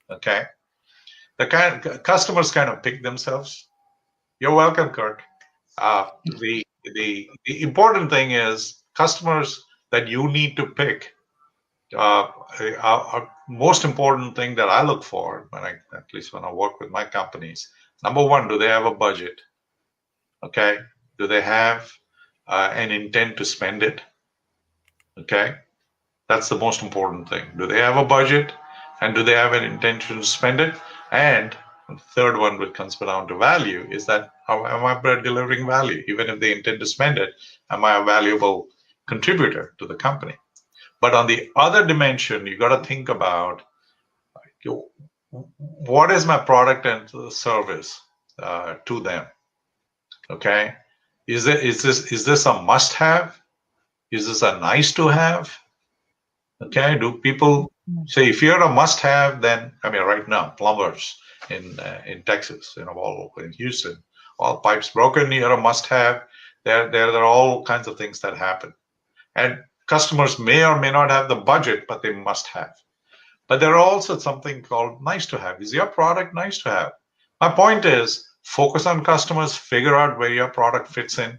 F: Okay, the kind of customers kind of pick themselves. You're welcome, Kirk. The important thing is customers that you need to pick. Most important thing that I look for at least when I work with my companies, number one, do they have a budget? Okay, do they have an intent to spend it? Okay, that's the most important thing. Do they have a budget, and do they have an intention to spend it? And the third one, which comes down to value, is that how am I delivering value? Even if they intend to spend it, am I a valuable contributor to the company? But on the other dimension, you got to think about what is my product and service to them. Okay, is this a must-have? Is this a nice-to-have? Okay, do people say if you're a must-have, then I mean, right now, plumbers in Texas, all in Houston, all pipes broken, you're a must-have. There are all kinds of things that happen, and customers may or may not have the budget, but they must have. But there are also something called nice-to-have. Is your product nice-to-have? My point is, focus on customers, figure out where your product fits in.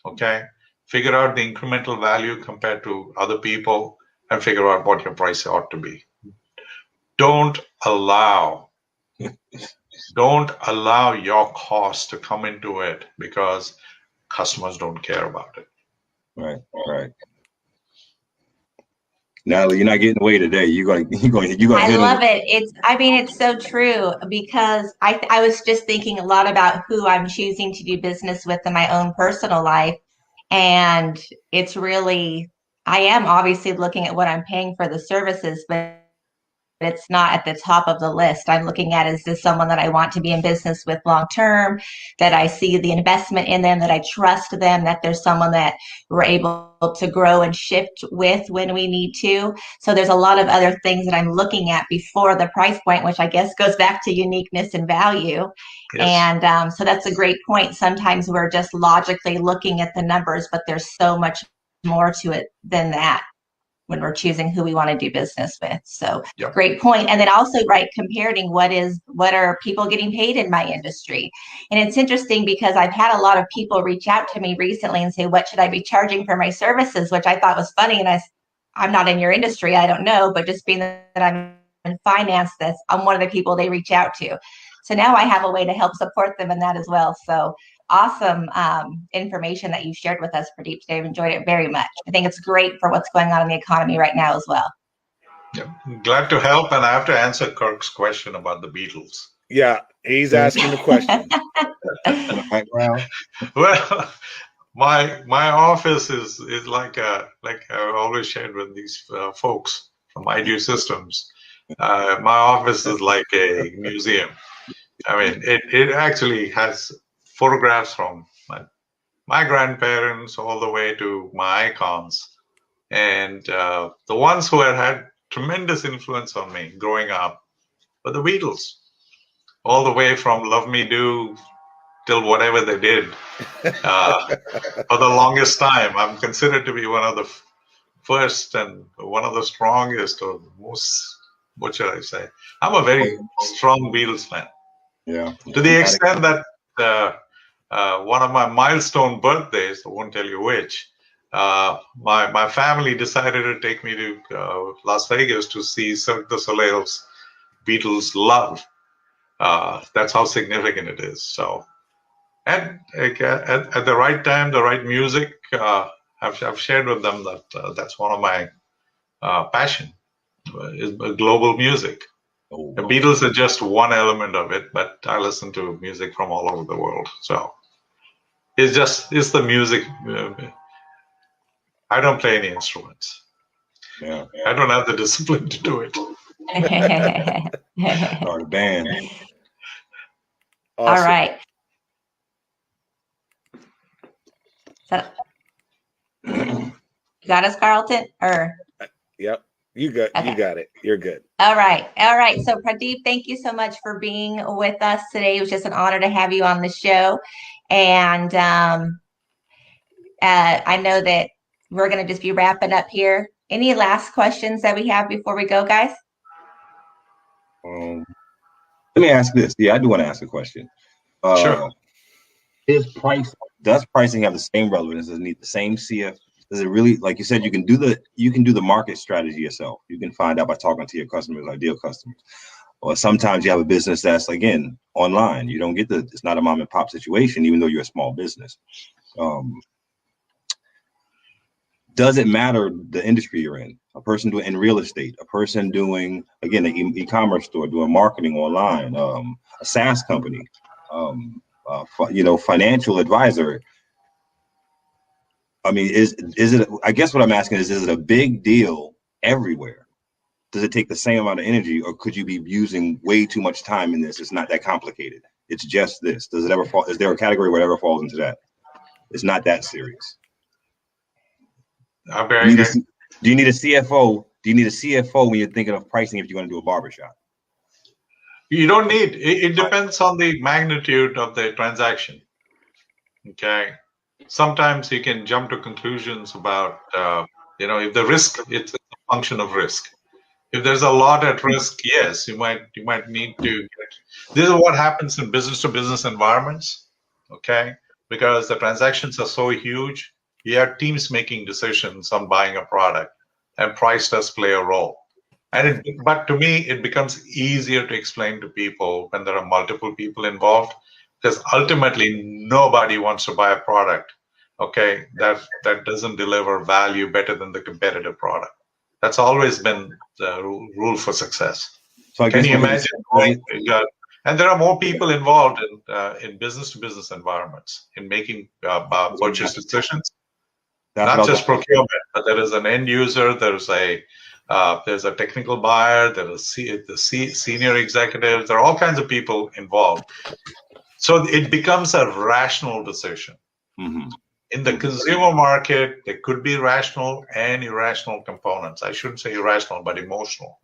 F: Okay, figure out the incremental value compared to other people, and figure out what your price ought to be. Don't allow your cost to come into it because customers don't care about it.
C: Right. Natalie, you're not getting away today. You're going.
B: I love it. It's so true, because I was just thinking a lot about who I'm choosing to do business with in my own personal life, and it's really, I am obviously looking at what I'm paying for the services, but it's not at the top of the list. I'm looking at, is this someone that I want to be in business with long term, that I see the investment in them, that I trust them, that there's someone that we're able to grow and shift with when we need to. So there's a lot of other things that I'm looking at before the price point, which I guess goes back to uniqueness and value. Yes. And so that's a great point. Sometimes we're just logically looking at the numbers, but there's so much more to it than that when we're choosing who we want to do business with. So Great point. And then also, comparing what are people getting paid in my industry. And it's interesting because I've had a lot of people reach out to me recently and say, what should I be charging for my services? Which I thought was funny. And I'm not in your industry, I don't know, but just being that I'm in finance, I'm one of the people they reach out to. So now I have a way to help support them in that as well. So awesome information that you shared with us, Pradeep, today. I've enjoyed it very much. I think it's great for what's going on in the economy right now as well.
F: Yeah, glad to help, and I have to answer Kirk's question about the Beatles.
D: Yeah, he's asking the question.
F: Well, my office is like I always shared with these folks from I Do Systems. My office is like a museum. I mean, it actually has photographs from my grandparents all the way to my icons, and the ones who had tremendous influence on me growing up were the Beatles, all the way from Love Me Do till whatever they did. For the longest time, I'm considered to be one of the first and one of the strongest or most, what should I say? I'm a very strong Beatles fan.
C: Yeah.
F: To the extent that one of my milestone birthdays, I won't tell you which, my family decided to take me to Las Vegas to see Cirque du Soleil's Beatles Love. That's how significant it is. So And at the right time, the right music. I've shared with them that that's one of my passion is global music. The Beatles are just one element of it, but I listen to music from all over the world. So it's the music. I don't play any instruments.
C: Yeah.
F: I don't have the discipline to do it.
C: Or the band.
D: Awesome.
B: All right. So, you got us, Carlton? Or
D: Yep. You got it. You're good.
B: All right. All right. So Pradeep, thank you so much for being with us today. It was just an honor to have you on the show. And I know that we're going to just be wrapping up here. Any last questions that we have before we go, guys?
C: Let me ask this. Yeah, I do want to ask a question.
F: Sure.
C: Does pricing have the same relevance? Does it need the same CF? Does it really, like you said, you can do the market strategy yourself. You can find out by talking to your customers, ideal customers. Or sometimes you have a business that's, again, online. You don't get it's not a mom and pop situation, even though you're a small business. Does it matter the industry you're in? A person doing in real estate, a person doing, again, an e-commerce store, doing marketing online, a SaaS company, financial advisor. I mean, is it? I guess what I'm asking is it a big deal everywhere? Does it take the same amount of energy, or could you be using way too much time in this? It's not that complicated. It's just this. Does it ever fall? Is there a category where it ever falls into that? It's not that serious.
F: I'm
C: Do
F: very good.
C: you need a CFO? Do you need a CFO when you're thinking of pricing if you're going to do a barbershop?
F: You don't need. It depends on the magnitude of the transaction. Okay. Sometimes you can jump to conclusions about, if the risk, it's a function of risk. If there's a lot at risk, yes, you might need to get. This is what happens in business to business environments. Okay. Because the transactions are so huge, you have teams making decisions on buying a product, and price does play a role. But to me, it becomes easier to explain to people when there are multiple people involved, because ultimately nobody wants to buy a product, okay, that doesn't deliver value better than the competitive product. That's always been the rule for success. So can you imagine? And there are more people involved in business to business environments in making purchase decisions. Not just procurement, but there is an end user. There's a technical buyer. There's the senior executives. There are all kinds of people involved. So it becomes a rational decision. Mm-hmm. In the consumer market, there could be rational and irrational components. I shouldn't say irrational, but emotional.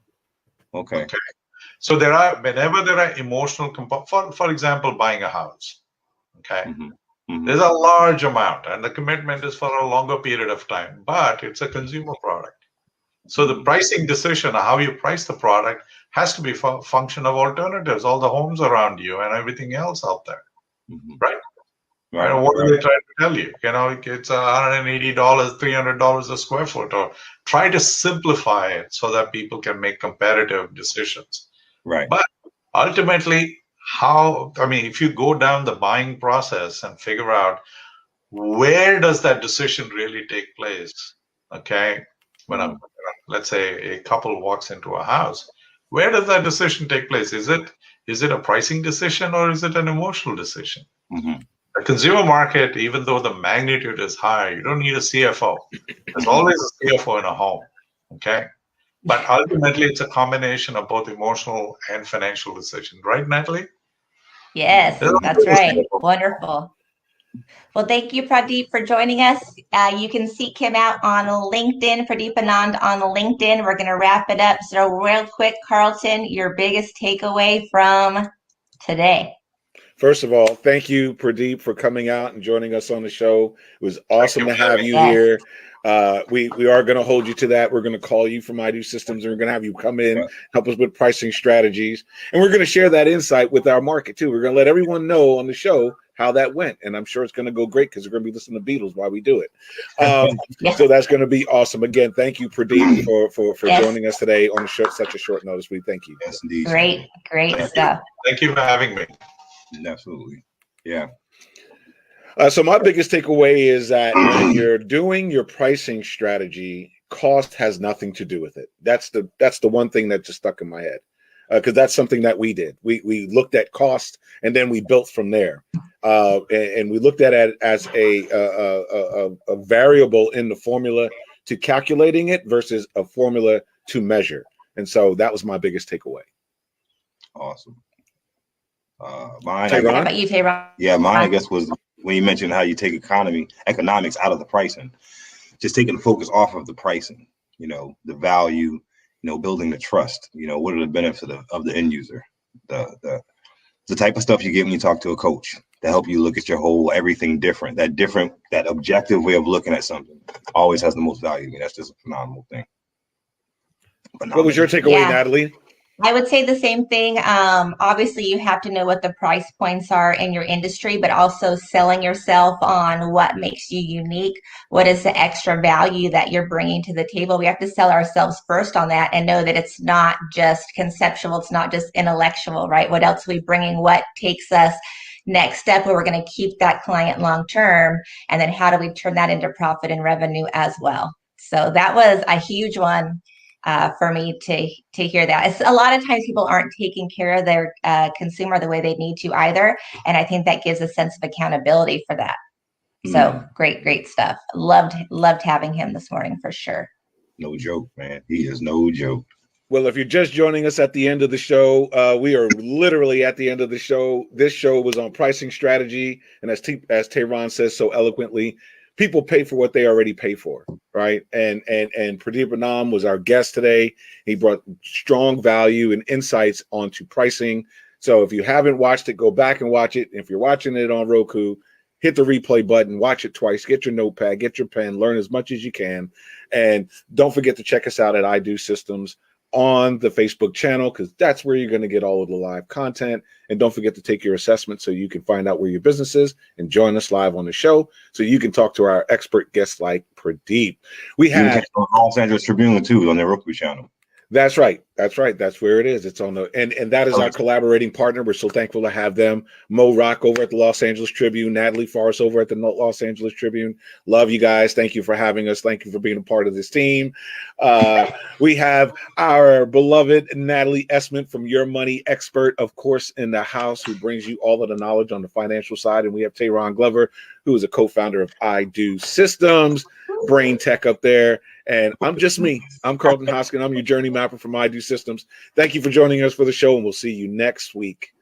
F: Okay. So whenever there are emotional components, for example, buying a house. Okay. Mm-hmm. Mm-hmm. There's a large amount, and the commitment is for a longer period of time, but it's a consumer product. So the pricing decision, how you price the product, has to be a function of alternatives, all the homes around you and everything else out there. Mm-hmm. Right? And what are they trying to tell you? It's $180, $300 a square foot, or try to simplify it so that people can make competitive decisions. Right. But ultimately, if you go down the buying process and figure out where does that decision really take place, okay? When let's say a couple walks into a house, where does that decision take place? Is it a pricing decision, or is it an emotional decision? Mm-hmm. The consumer market, even though the magnitude is high, you don't need a CFO. There's always a CFO in a home, okay? But ultimately, it's a combination of both emotional and financial decision. Right, Natalie?
B: Yes, that's right. Wonderful. Well, thank you, Pradeep, for joining us. You can seek him out on LinkedIn, Pradeep Anand on LinkedIn. We're going to wrap it up. So real quick, Carlton, your biggest takeaway from today.
D: First of all, thank you, Pradeep, for coming out and joining us on the show. It was awesome to have you here. We are going to hold you to that. We're going to call you from I Do Systems, and we're going to have you come in, help us with pricing strategies. And we're going to share that insight with our market, too. We're going to let everyone know on the show how that went. And I'm sure it's going to go great because we're going to be listening to Beatles while we do it. So that's going to be awesome. Again, thank you, Pradeep, for joining us today on such a short notice. We thank you.
C: Yes, indeed.
B: Great stuff.
F: Thank you for having me.
C: Absolutely. Yeah.
D: So my biggest takeaway is that when you're doing your pricing strategy, cost has nothing to do with it. That's the one thing that just stuck in my head, because that's something that we did. We looked at cost and then we built from there, and we looked at it as a variable in the formula to calculating it versus a formula to measure. And so that was my biggest takeaway.
C: Awesome. Mine,
B: What about you, Tayron?
C: Yeah, mine, I guess, was when you mentioned how you take economics out of the pricing, just taking the focus off of the pricing, the value, building the trust, what are the benefits of the end user, the type of stuff you get when you talk to a coach to help you look at your whole everything different, that objective way of looking at something always has the most value to me. That's just a phenomenal thing.
D: What was your takeaway, Natalie?
B: I would say the same thing. Obviously, you have to know what the price points are in your industry, but also selling yourself on what makes you unique. What is the extra value that you're bringing to the table? We have to sell ourselves first on that and know that it's not just conceptual. It's not just intellectual, right? What else are we bringing? What takes us next step where we're going to keep that client long term? And then how do we turn that into profit and revenue as well? So that was a huge one. For me to hear that. It's, a lot of times people aren't taking care of their consumer the way they need to either, and I think that gives a sense of accountability for that. So great stuff. Loved having him this morning for sure.
C: No joke, man. He is no joke.
D: Well, if you're just joining us at the end of the show, we are literally at the end of the show. This show was on pricing strategy, and as Tayron says so eloquently, people pay for what they already pay for, right? And Pradeep Anand was our guest today. He brought strong value and insights onto pricing. So if you haven't watched it, go back and watch it. If you're watching it on Roku, hit the replay button, watch it twice, get your notepad, get your pen, learn as much as you can. And don't forget to check us out at I Do Systems on the Facebook channel, because that's where you're going to get all of the live content. And don't forget to take your assessment so you can find out where your business is and join us live on the show so you can talk to our expert guests like Pradeep. We have
C: Los Angeles Tribune too on their Roku channel.
D: That's right. That's where it is. It's on the and that is our collaborating partner. We're so thankful to have them. Mo Rock over at the Los Angeles Tribune, Natalie Forrest over at the Los Angeles Tribune. Love you guys. Thank you for having us. Thank you for being a part of this team. We have our beloved Natalie Esmond from Your Money Expert, of course, in the house, who brings you all of the knowledge on the financial side. And we have Tayron Glover, who is a co-founder of I Do Systems, brain tech up there. And I'm just me. I'm Carlton Hoskin. I'm your journey mapper from I Do Systems. Thank you for joining us for the show, and we'll see you next week.